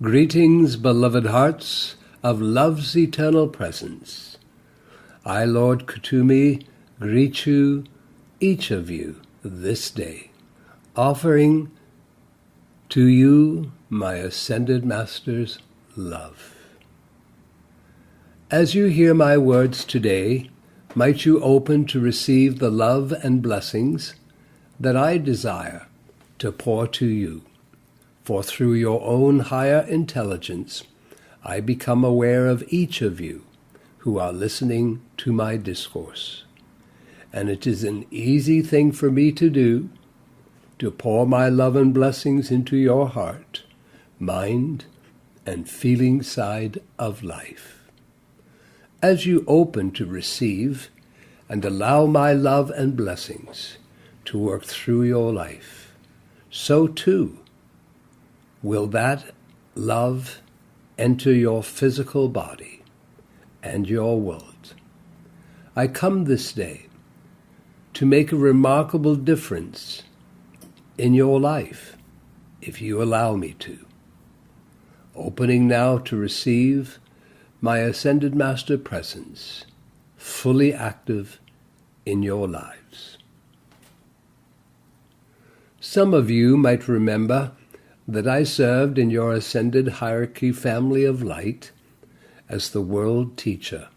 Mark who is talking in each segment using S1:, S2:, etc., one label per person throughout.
S1: Greetings, beloved hearts of love's eternal presence. I, Lord Kuthumi, greet you, each of you, this day, offering to you my Ascended Master's love. As you hear my words today, might you open to receive the love and blessings that I desire to pour to you. For through your own higher intelligence, I become aware of each of you who are listening to my discourse. And it is an easy thing for me to do, to pour my love and blessings into your heart, mind, and feeling side of life. As you open to receive and allow my love and blessings to work through your life, so too will that love enter your physical body and your world. I come this day to make a remarkable difference in your life, if you allow me to. Opening now to receive my Ascended Master presence, fully active in your lives. Some of you might remember that I served in your Ascended Hierarchy family of light as the World Teacher.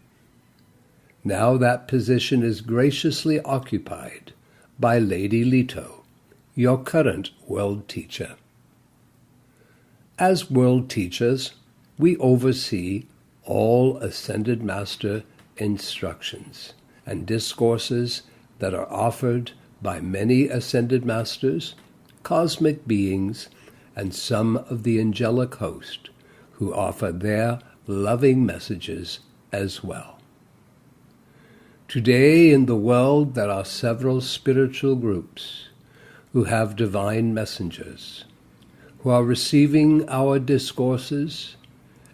S1: Now that position is graciously occupied by Lady Leto, your current World Teacher. As World Teachers, we oversee all Ascended Master instructions and discourses that are offered by many Ascended Masters, cosmic beings, and some of the angelic host who offer their loving messages as well. Today in the world there are several spiritual groups who have divine messengers, who are receiving our discourses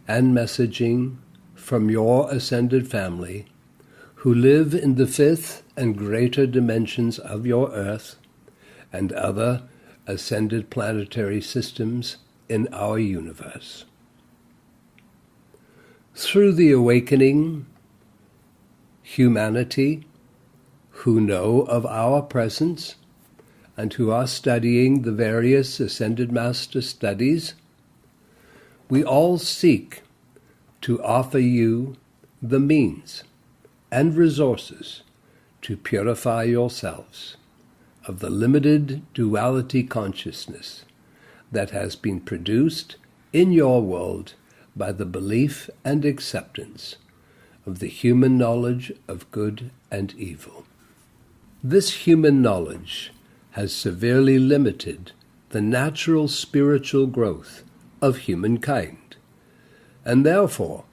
S1: and messaging from your ascended family, who live in the fifth and greater dimensions of your earth and other ascended planetary systems in our universe. Through the awakening, humanity who know of our presence and who are studying the various Ascended Master studies, we all seek to offer you the means and resources to purify yourselves of the limited duality consciousness that has been produced in your world by the belief and acceptance of the human knowledge of good and evil. This human knowledge has severely limited the natural spiritual growth of humankind, and therefore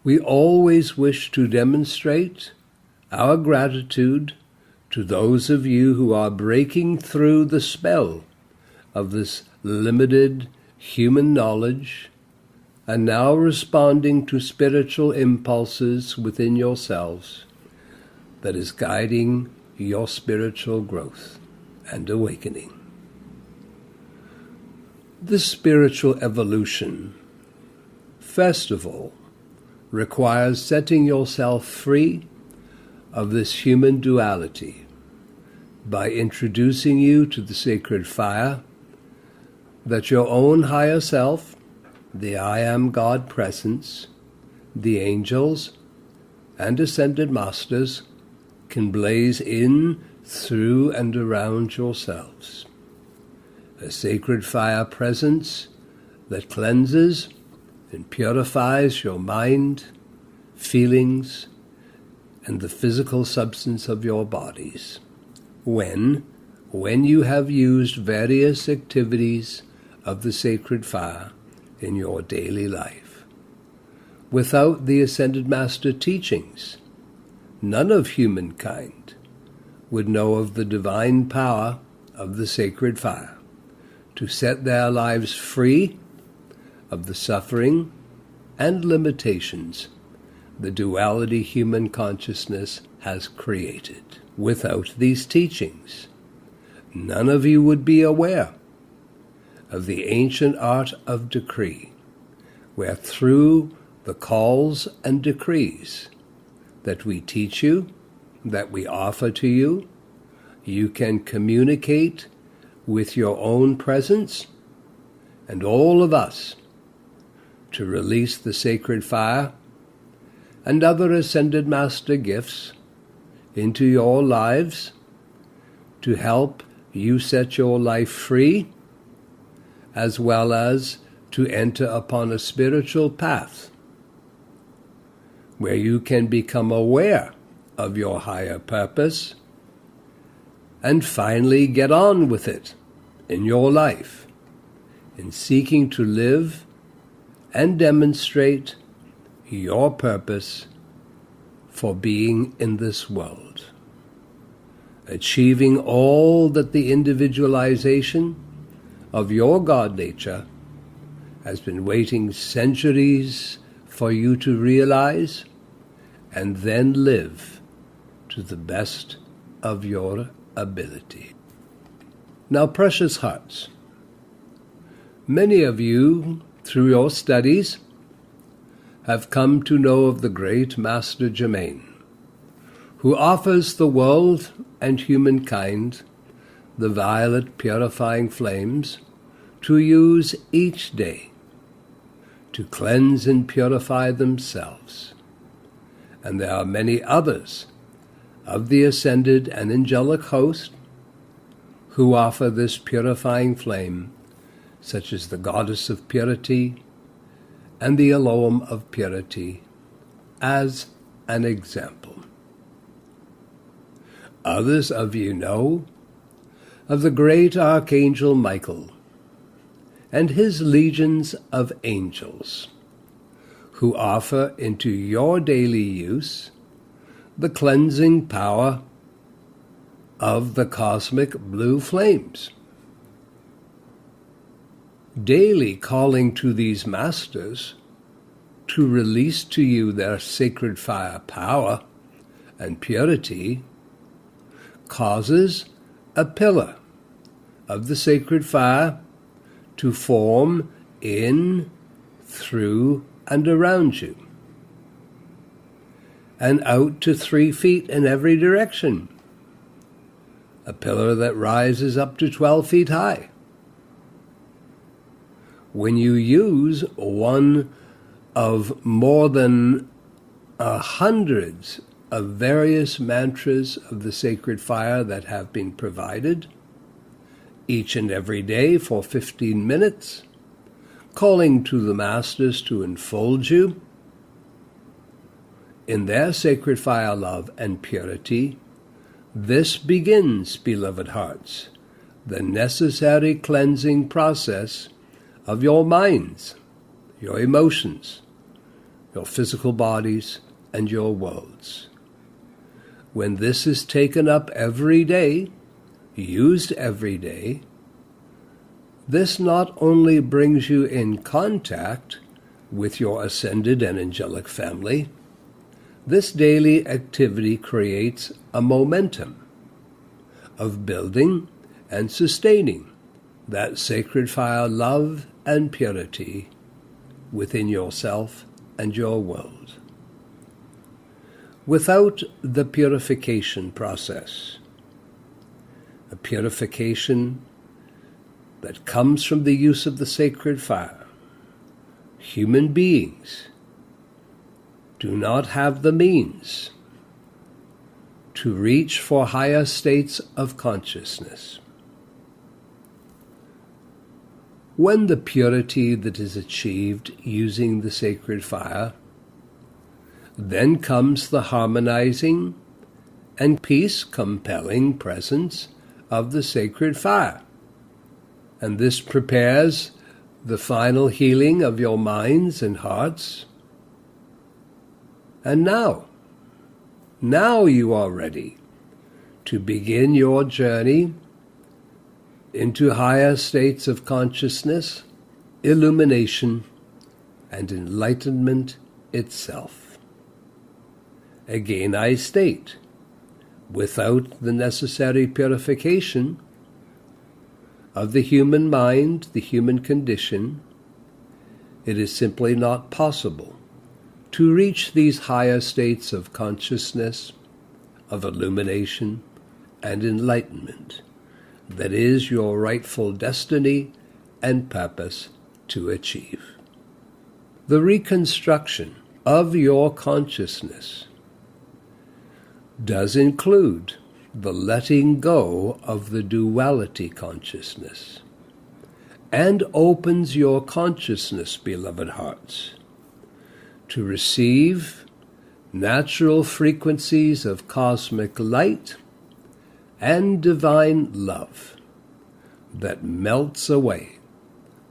S1: we always wish to demonstrate our gratitude to those of you who are breaking through the spell of this limited human knowledge and now responding to spiritual impulses within yourselves that is guiding your spiritual growth and awakening. This spiritual evolution, first of all, requires setting yourself free of this human duality by introducing you to the sacred fire that your own higher self, the I Am God presence, the angels, and Ascended Masters can blaze in, through, and around yourselves. A sacred fire presence that cleanses and purifies your mind, feelings, and the physical substance of your bodies when you have used various activities of the sacred fire in your daily life. Without the Ascended Master teachings, none of humankind would know of the divine power of the sacred fire to set their lives free of the suffering and limitations the duality human consciousness has created. Without these teachings, none of you would be aware of the ancient art of decree where through the calls and decrees that we teach you, that we offer to you, you can communicate with your own presence and all of us to release the sacred fire and other ascended master gifts into your lives to help you set your life free, as well as to enter upon a spiritual path where you can become aware of your higher purpose and finally get on with it in your life, in seeking to live and demonstrate your purpose for being in this world, achieving all that the individualization of your God nature has been waiting centuries for you to realize and then live to the best of your ability. Now, precious hearts, many of you, through your studies, have come to know of the great Master Germain, who offers the world and humankind the violet purifying flames to use each day to cleanse and purify themselves. And there are many others of the ascended and angelic host who offer this purifying flame, such as the Goddess of Purity and the Elohim of Purity, as an example. Others of you know of the great Archangel Michael and his legions of angels, who offer into your daily use the cleansing power of the cosmic blue flames, daily calling to these masters to release to you their sacred fire power and purity, causes a pillar of the sacred fire to form in, through, and around you, and out to 3 feet in every direction, a pillar that rises up to 12 feet high. When you use one of more than hundreds of various mantras of the sacred fire that have been provided, each and every day for 15 minutes, calling to the masters to enfold you in their sacred fire, love, and purity, this begins, beloved hearts, the necessary cleansing process of your minds, your emotions, your physical bodies, and your worlds. When this is taken up every day, used every day, this not only brings you in contact with your ascended and angelic family, this daily activity creates a momentum of building and sustaining that sacred fire, love, and purity within yourself and your world. Without the purification process, a purification that comes from the use of the sacred fire, human beings do not have the means to reach for higher states of consciousness. When the purity that is achieved using the sacred fire, then comes the harmonizing and peace-compelling presence of the sacred fire. And this prepares the final healing of your minds and hearts. And now you are ready to begin your journey into higher states of consciousness, illumination, and enlightenment itself. Again, I state, without the necessary purification of the human mind, the human condition, it is simply not possible to reach these higher states of consciousness, of illumination, and enlightenment that is your rightful destiny and purpose to achieve. The reconstruction of your consciousness does include the letting go of the duality consciousness and opens your consciousness, beloved hearts, to receive natural frequencies of cosmic light and divine love that melts away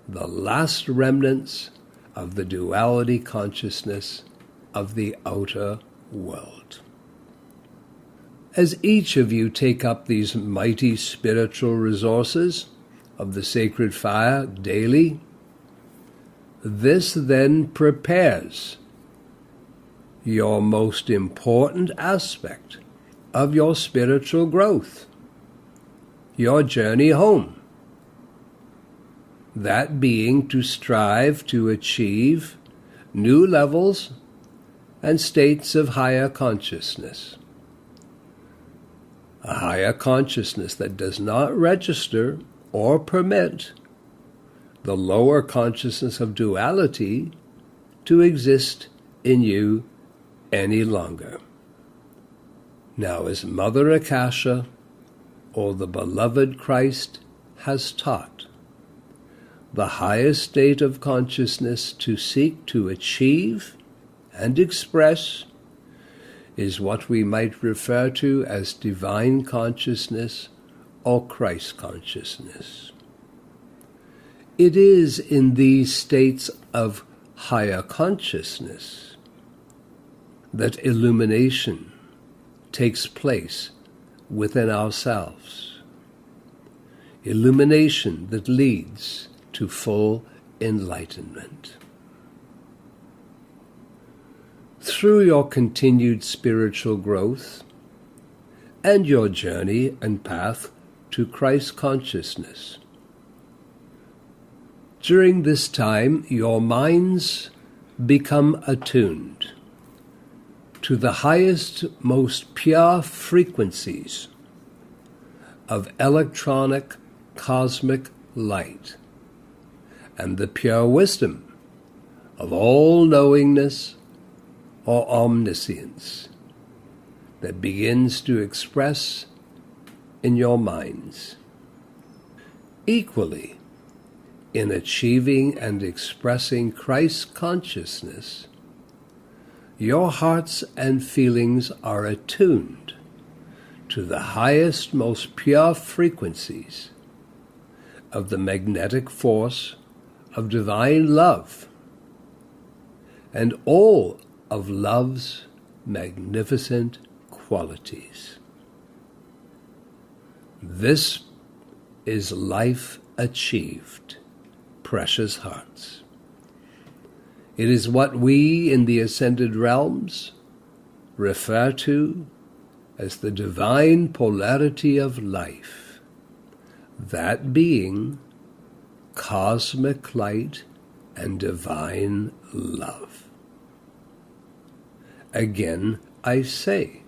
S1: the last remnants of the duality consciousness of the outer world. As each of you take up these mighty spiritual resources of the sacred fire daily, this then prepares your most important aspect of your spiritual growth, your journey home. That being to strive to achieve new levels and states of higher consciousness. A higher consciousness that does not register or permit the lower consciousness of duality to exist in you any longer. Now, as Mother Akasha, or the beloved Christ, has taught, the highest state of consciousness to seek to achieve and express is what we might refer to as divine consciousness or Christ consciousness. It is in these states of higher consciousness that illumination takes place within ourselves. Illumination that leads to full enlightenment. Through your continued spiritual growth and your journey and path to Christ consciousness, during this time your minds become attuned to the highest, most pure frequencies of electronic cosmic light and the pure wisdom of all knowingness or omniscience that begins to express in your minds. Equally, in achieving and expressing Christ's consciousness, your hearts and feelings are attuned to the highest, most pure frequencies of the magnetic force of divine love and all of love's magnificent qualities. This is life achieved, precious hearts. It is what we in the ascended realms refer to as the divine polarity of life, that being cosmic light and divine love. Again, I say,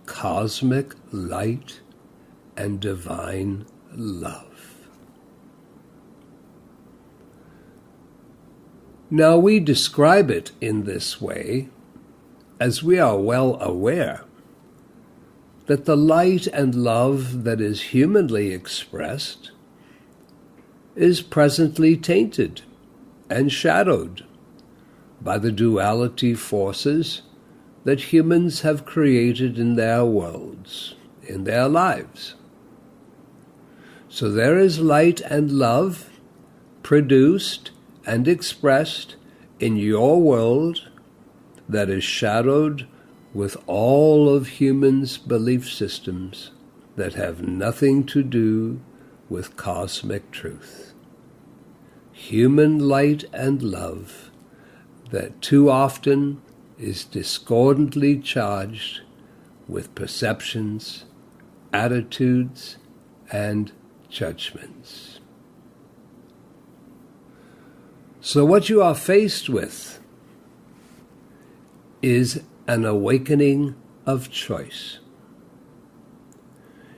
S1: cosmic light and divine love. Now we describe it in this way as we are well aware that the light and love that is humanly expressed is presently tainted and shadowed by the duality forces that humans have created in their worlds, in their lives. So there is light and love produced and expressed in your world that is shadowed with all of humans' belief systems that have nothing to do with cosmic truth. Human light and love that too often is discordantly charged with perceptions, attitudes, and judgments. So what you are faced with is an awakening of choice.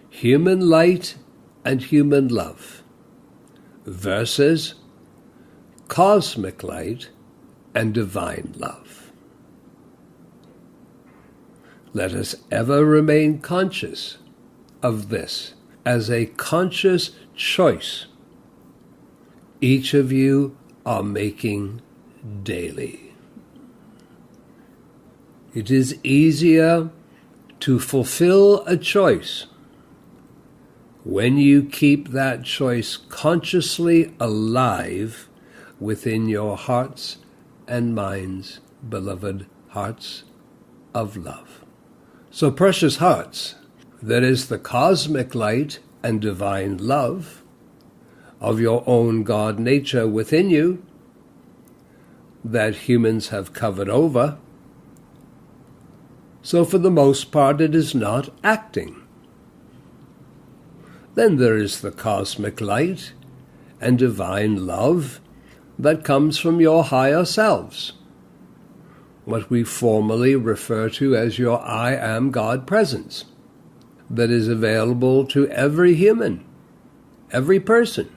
S1: Human light and human love versus cosmic light and divine love. Let us ever remain conscious of this as a conscious choice each of you are making daily. It is easier to fulfill a choice when you keep that choice consciously alive within your hearts and minds, beloved hearts of love. So, precious hearts, there is the cosmic light and divine love of your own God nature within you that humans have covered over. So for the most part it is not acting. Then there is the cosmic light and divine love that comes from your higher selves, what we formally refer to as your I Am God presence, that is available to every human, every person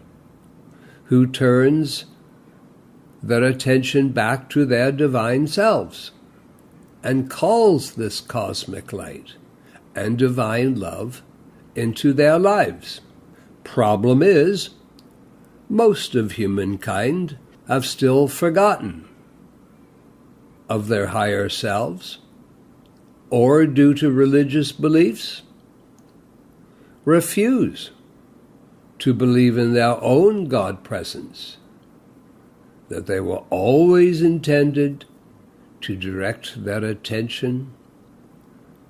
S1: who turns their attention back to their divine selves and calls this cosmic light and divine love into their lives. Problem is, most of humankind have still forgotten of their higher selves, or due to religious beliefs, refuse to believe in their own God presence, that they were always intended to direct their attention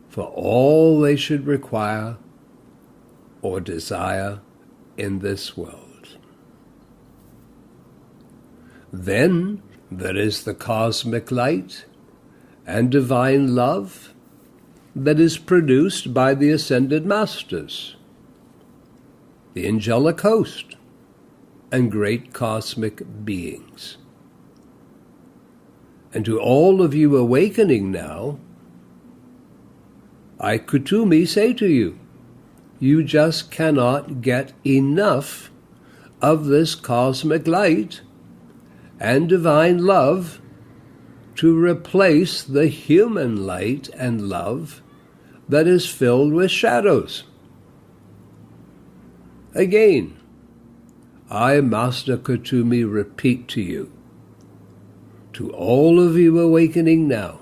S1: for all they should require or desire in this world. Then there is the cosmic light and divine love that is produced by the ascended masters, the angelic host, and great cosmic beings. And to all of you awakening now, I, Kuthumi, say to you, you just cannot get enough of this cosmic light and divine love to replace the human light and love that is filled with shadows. Again, I, Master Kuthumi, repeat to you, to all of you awakening now,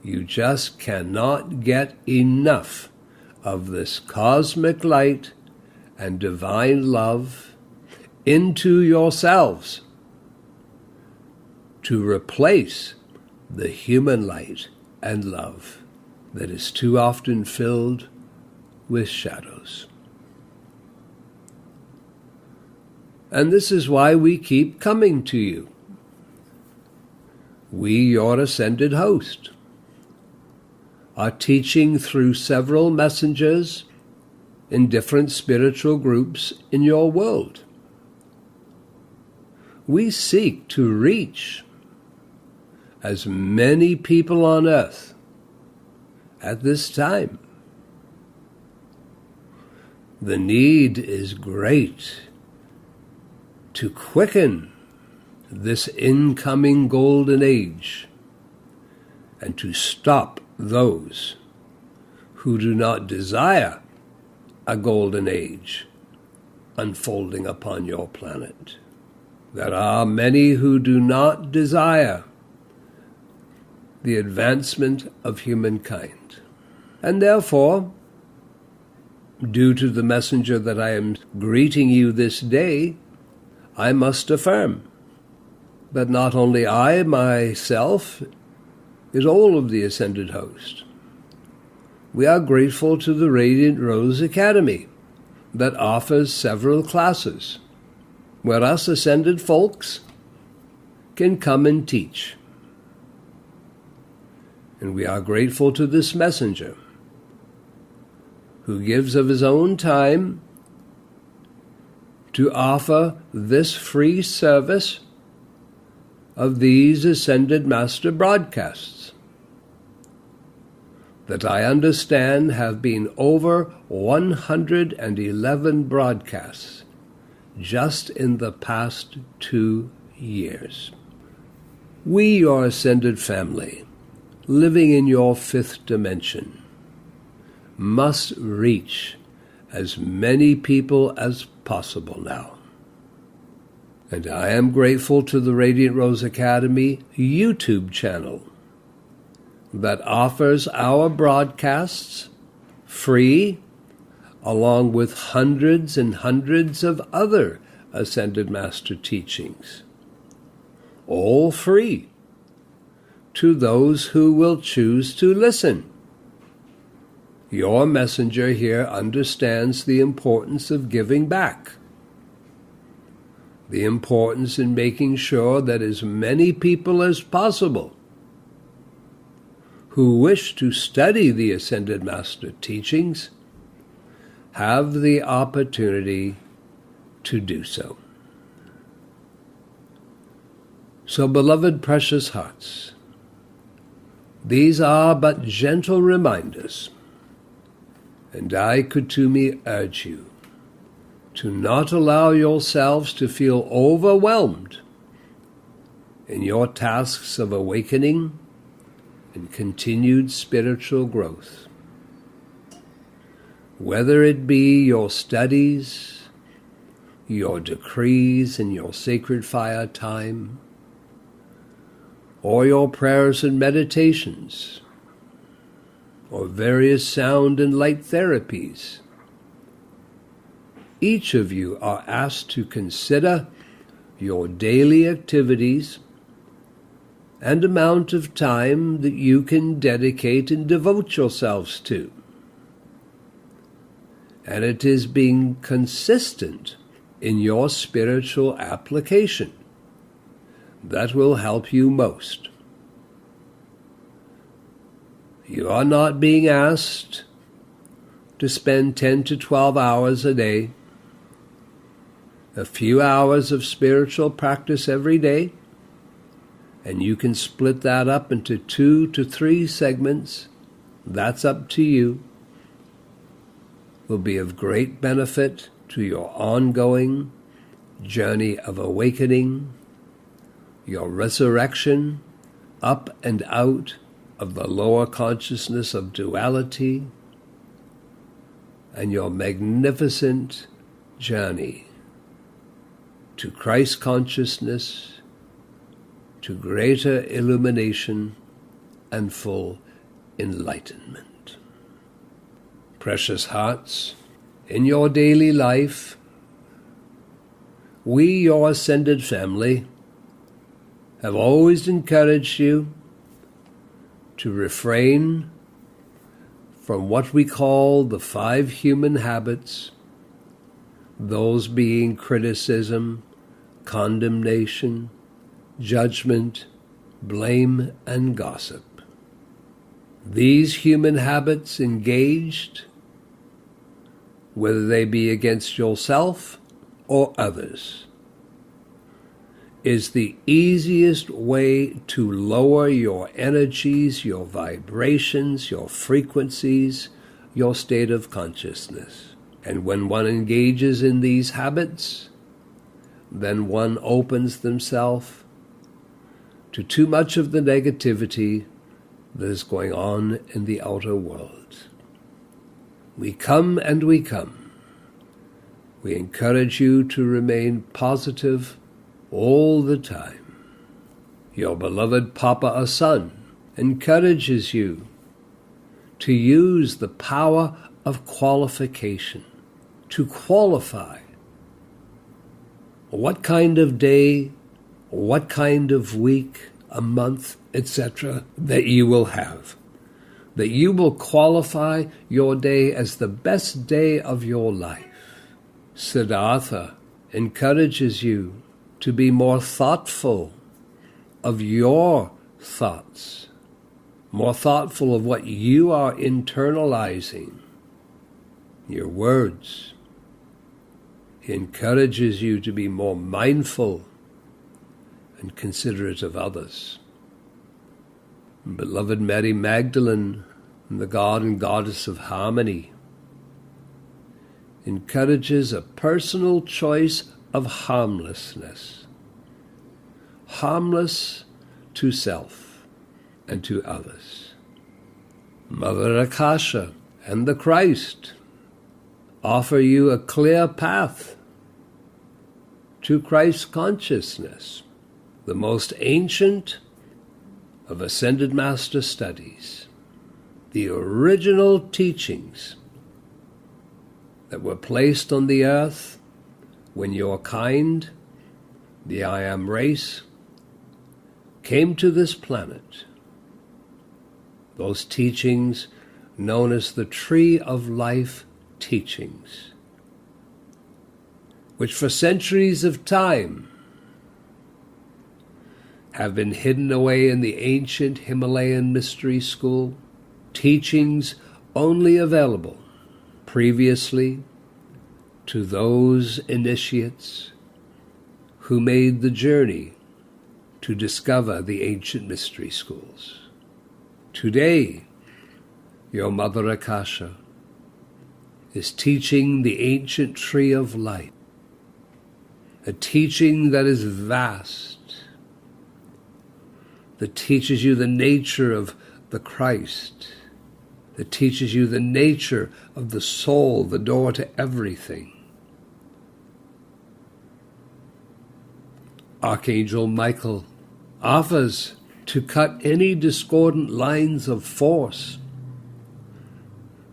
S1: you just cannot get enough of this cosmic light and divine love into yourselves to replace the human light and love that is too often filled with shadows. And this is why we keep coming to you. We, your ascended host, are teaching through several messengers in different spiritual groups in your world. We seek to reach as many people on earth at this time. The need is great to quicken this incoming golden age and to stop those who do not desire a golden age unfolding upon your planet. There are many who do not desire the advancement of humankind. And therefore, due to the messenger that I am greeting you this day, I must affirm that not only I myself, is all of the Ascended Host. We are grateful to the Radiant Rose Academy that offers several classes where us ascended folks can come and teach. And we are grateful to this messenger who gives of his own time to offer this free service of these Ascended Master broadcasts that I understand have been over 111 broadcasts just in the past 2 years. We, your Ascended family, living in your fifth dimension, must reach as many people as possible now. And I am grateful to the Radiant Rose Academy YouTube channel that offers our broadcasts free, along with hundreds and hundreds of other Ascended Master teachings, all free to those who will choose to listen. Your messenger here understands the importance of giving back, the importance in making sure that as many people as possible who wish to study the Ascended Master teachings have the opportunity to do so. So, beloved precious hearts, these are but gentle reminders, and I, Kuthumi, urge you to not allow yourselves to feel overwhelmed in your tasks of awakening and continued spiritual growth. Whether it be your studies, your decrees and your sacred fire time, or your prayers and meditations, or various sound and light therapies, each of you are asked to consider your daily activities and amount of time that you can dedicate and devote yourselves to. And it is being consistent in your spiritual application that will help you most. You are not being asked to spend 10 to 12 hours a day. A few hours of spiritual practice every day, and you can split that up into 2 to 3 segments. That's up to you. Will be of great benefit to your ongoing journey of awakening, your resurrection up and out of the lower consciousness of duality, and your magnificent journey to Christ consciousness, to greater illumination and full enlightenment. Precious hearts, in your daily life, we, your Ascended family, have always encouraged you to refrain from what we call the 5 human habits, those being criticism, condemnation, judgment, blame, and gossip. These human habits engaged, whether they be against yourself or others, is the easiest way to lower your energies, your vibrations, your frequencies, your state of consciousness. And when one engages in these habits, then one opens themselves to too much of the negativity that is going on in the outer world. We come and we come. We encourage you to remain positive all the time. Your beloved Papa Asan encourages you to use the power of qualification, to qualify what kind of day, what kind of week, a month, etc. that you will have. That you will qualify your day as the best day of your life. Siddhartha encourages you to be more thoughtful of your thoughts, more thoughtful of what you are internalizing, your words. He encourages you to be more mindful and considerate of others. Beloved Mary Magdalene, the God and Goddess of harmony, encourages a personal choice of harmlessness, harmless to self and to others. Mother Akasha and the Christ offer you a clear path to Christ consciousness, the most ancient of Ascended Master studies, the original teachings that were placed on the earth when your kind, the I Am race, came to this planet. Those teachings known as the Tree of Life teachings, which for centuries of time have been hidden away in the ancient Himalayan mystery school, teachings only available previously to those initiates who made the journey to discover the ancient mystery schools. Today, your Mother Akasha is teaching the ancient Tree of Light, a teaching that is vast, that teaches you the nature of the Christ, that teaches you the nature of the soul, the door to everything. Archangel Michael offers to cut any discordant lines of force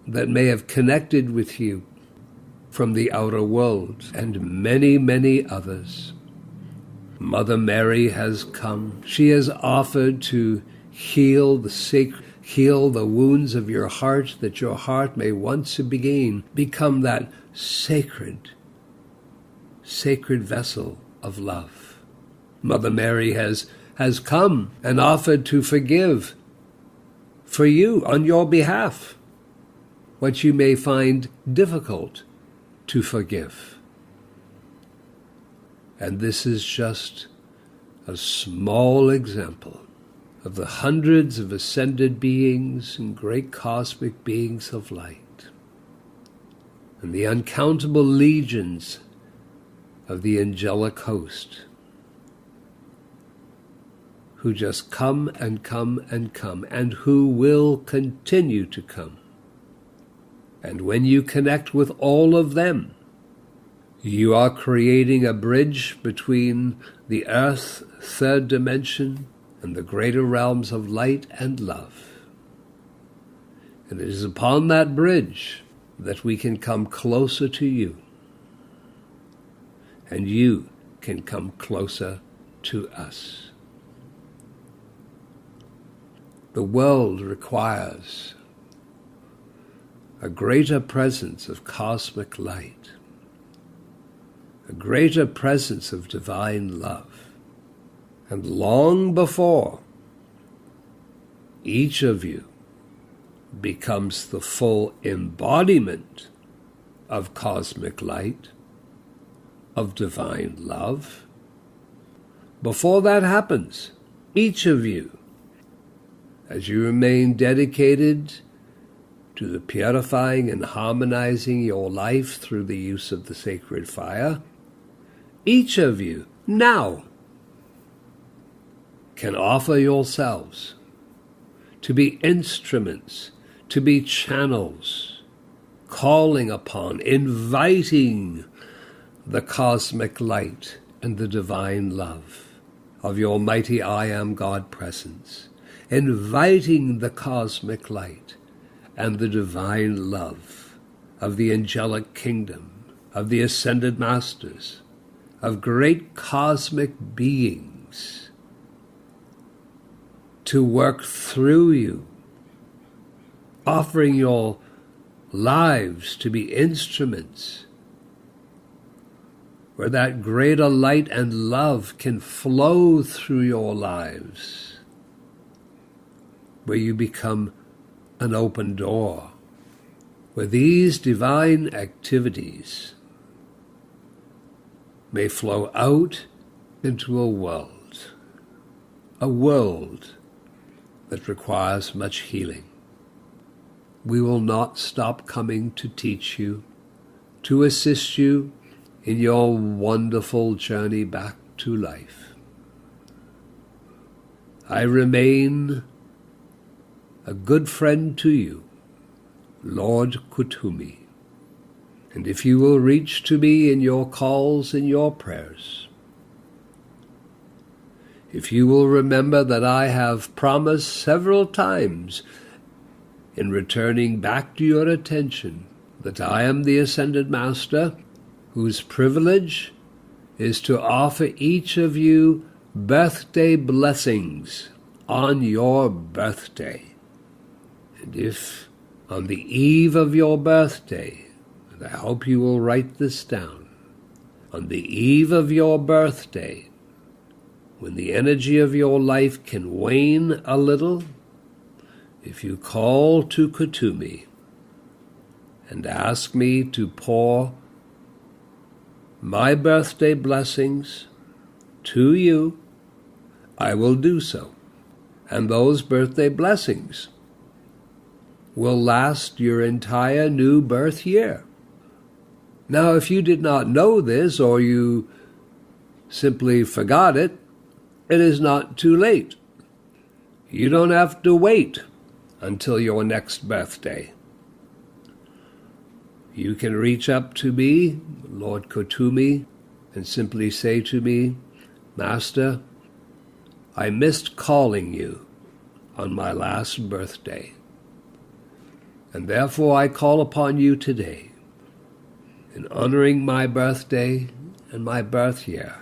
S1: that may have connected with you from the outer world, and many, many others. Mother Mary has come. She has offered to heal the wounds of your heart, that your heart may once again become that sacred vessel of love. Mother Mary has come and offered to forgive for you on your behalf what you may find difficult to forgive. And this is just a small example of the hundreds of ascended beings and great cosmic beings of light, and the uncountable legions of the angelic host, who just come and come and come, and who will continue to come. And when you connect with all of them, you are creating a bridge between the earth, third dimension, and the greater realms of light and love. And it is upon that bridge that we can come closer to you, and you can come closer to us. The world requires a greater presence of cosmic light, a greater presence of divine love. And long before each of you becomes the full embodiment of cosmic light, of divine love, before that happens, each of you, as you remain dedicated to the purifying and harmonizing your life through the use of the sacred fire, each of you now can offer yourselves to be instruments, to be channels, calling upon, inviting the cosmic light and the divine love of your mighty I Am God presence, inviting the cosmic light and the divine love of the angelic kingdom, of the ascended masters, of great cosmic beings to work through you, offering your lives to be instruments where that greater light and love can flow through your lives, where you become an open door, where these divine activities may flow out into a world a world that requires much healing. We will not stop coming to teach you, to assist you in your wonderful journey back to life. I remain a good friend to you, Lord Kuthumi, and if you will reach to me in your calls and your prayers, if you will remember that I have promised several times in returning back to your attention that I am the Ascended Master whose privilege is to offer each of you birthday blessings on your birthday. And if on the eve of your birthday, and I hope you will write this down, on the eve of your birthday, when the energy of your life can wane a little, if you call to Kuthumi and ask me to pour my birthday blessings to you, I will do so. And those birthday blessings will last your entire new birth year. Now, if you did not know this, or you simply forgot it, it is not too late. You don't have to wait until your next birthday. You can reach up to me, Lord Kuthumi, and simply say to me, Master, I missed calling you on my last birthday, and therefore I call upon you today, in honoring my birthday and my birth year.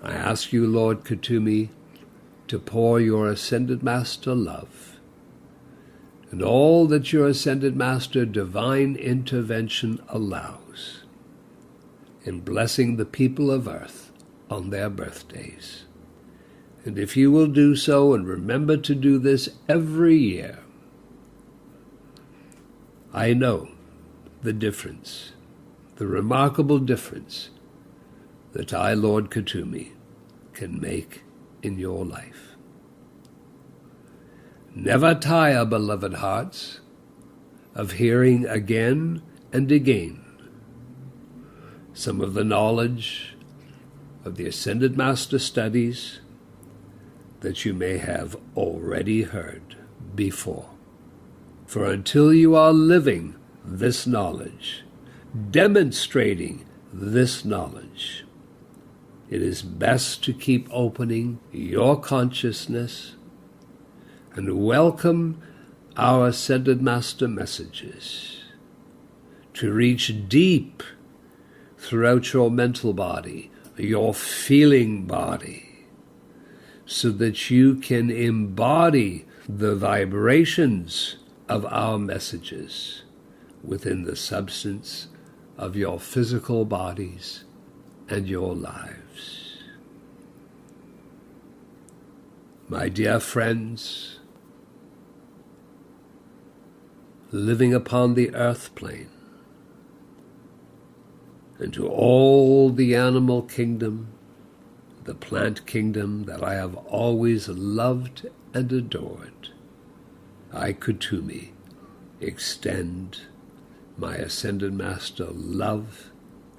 S1: I ask you, Lord Kuthumi, to pour your Ascended Master love and all that your Ascended Master divine intervention allows in blessing the people of earth on their birthdays. And if you will do so, and remember to do this every year, I know the difference, the remarkable difference that I, Lord Kuthumi, can make in your life. Never tire, beloved hearts, of hearing again and again some of the knowledge of the Ascended Master studies that you may have already heard before. For until you are living this knowledge, demonstrating this knowledge, it is best to keep opening your consciousness and welcome our Ascended Master messages to reach deep throughout your mental body, your feeling body, so that you can embody the vibrations of our messages within the substance of your physical bodies and your lives. My dear friends, living upon the earth plane, and to all the animal kingdom, the plant kingdom that I have always loved and adored, I, Kuthumi, extend my Ascended Master love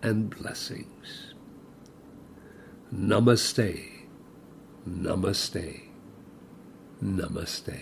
S1: and blessings. Namaste, namaste, namaste.